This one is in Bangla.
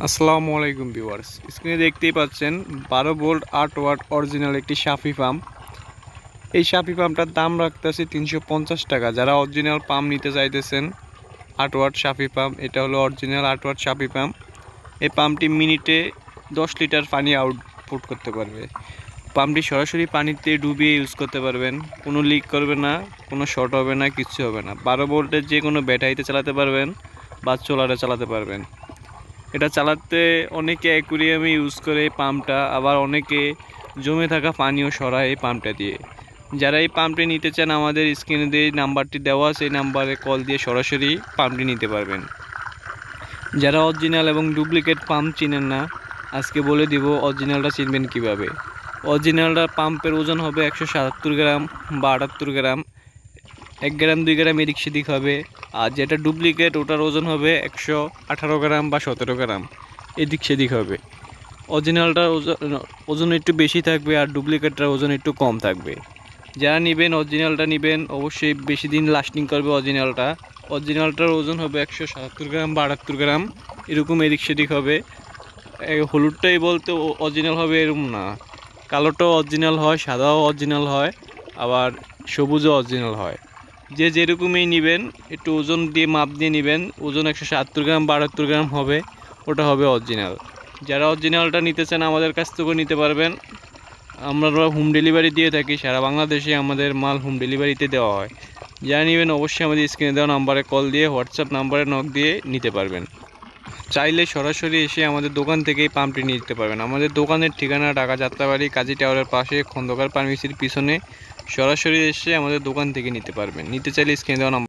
আসসালামু আলাইকুম ভিউয়ার্স, স্ক্রিনে দেখতেই পাচ্ছেন 12 ভোল্ট 8 ওয়াট অরিজিনাল একটি সাফি পাম্প। এই সাফি পাম্পটার দাম রাখতেছে 350 টাকা। যারা অরিজিনাল পাম্প নিতে চাইতেছেন 8 ওয়াট সাফি পাম্প, এটা হলো অরিজিনাল 8 ওয়াট সাফি পাম্প। এই পাম্পটি মিনিটে 10 লিটার পানি আউটপুট করতে পারবে। পাম্পটি সরাসরি পানিতে ডুবিয়ে ইউজ করতে পারবেন, কোনো লিক করবে না, কোনো শর্ট হবে না, কিচ্ছু হবে না। 12 ভোল্টের যে কোনো ব্যাটারিতে চালাতে পারবেন বা সোলারে চালাতে পারবেন। এটা চালাতে অনেকে অ্যাকুরিয়ামে ইউজ করে এই পাম্পটা, আবার অনেকে জমে থাকা পানিও সরায় এই পাম্পটা দিয়ে। যারা এই পাম্পটি নিতে চান আমাদের স্ক্রিনে দিয়ে নাম্বারটি দেওয়া আছে, এই নাম্বারে কল দিয়ে সরাসরি পাম্পটি নিতে পারবেন। যারা অরিজিনাল এবং ডুপ্লিকেট পাম্প চিনেন না, আজকে বলে দিব অরিজিনালটা চিনবেন কিভাবে। অরিজিনালটা পাম্পের ওজন হবে 177 গ্রাম বা 78 গ্রাম, 1 গ্রাম 2 গ্রাম এদিক সেদিক হবে। আর যেটা ডুপ্লিকেট ওটার ওজন হবে 118 গ্রাম বা 17 গ্রাম এদিক সেদিক হবে। অরিজিনালটার ওজন একটু বেশি থাকবে আর ডুপ্লিকেটটার ওজন একটু কম থাকবে। যারা নেবেন অরিজিনালটা নেবেন, অবশ্যই বেশি দিন লাস্টিং করবে অরিজিনালটা। অরিজিনালটার ওজন হবে 177 গ্রাম বা 78 গ্রাম, এরকম এদিক সেদিক হবে। হলুদটাই বলতে অরিজিনাল হবে এরকম না, কালোটাও অরিজিনাল হয়, সাদাও অরিজিনাল হয়, আবার সবুজও অরিজিনাল হয়। যে যেরকমই নেবেন একটু ওজন দিয়ে মাপ দিয়ে নেবেন। ওজন 170 গ্রাম বা 78 গ্রাম হবে, ওটা হবে অরিজিনাল। যারা অরিজিনালটা নিতে চান আমাদের কাছ থেকেও নিতে পারবেন। আমরা হোম ডেলিভারি দিয়ে থাকি, সারা বাংলাদেশে আমাদের মাল হোম ডেলিভারিতে দেওয়া হয়। যারা নেবেন অবশ্যই আমাদের স্ক্রিনে দেওয়া নাম্বারে কল দিয়ে, হোয়াটসঅ্যাপ নাম্বারে নক দিয়ে নিতে পারবেন। চাইলে সরাসরি এসে আমাদের দোকান থেকেই পাম্পটি নিতে পারবেন। আমাদের দোকানের ঠিকানা ঢাকা যাত্রাবাড়ি কাজী টাওয়ারের পাশে খন্দকার ফার্মেসির পিছনে। সরাসরি এসে আমাদের দোকান থেকে নিতে পারবেন। নিতে চাইলে স্ক্রিনে দেওয়া নাম্বার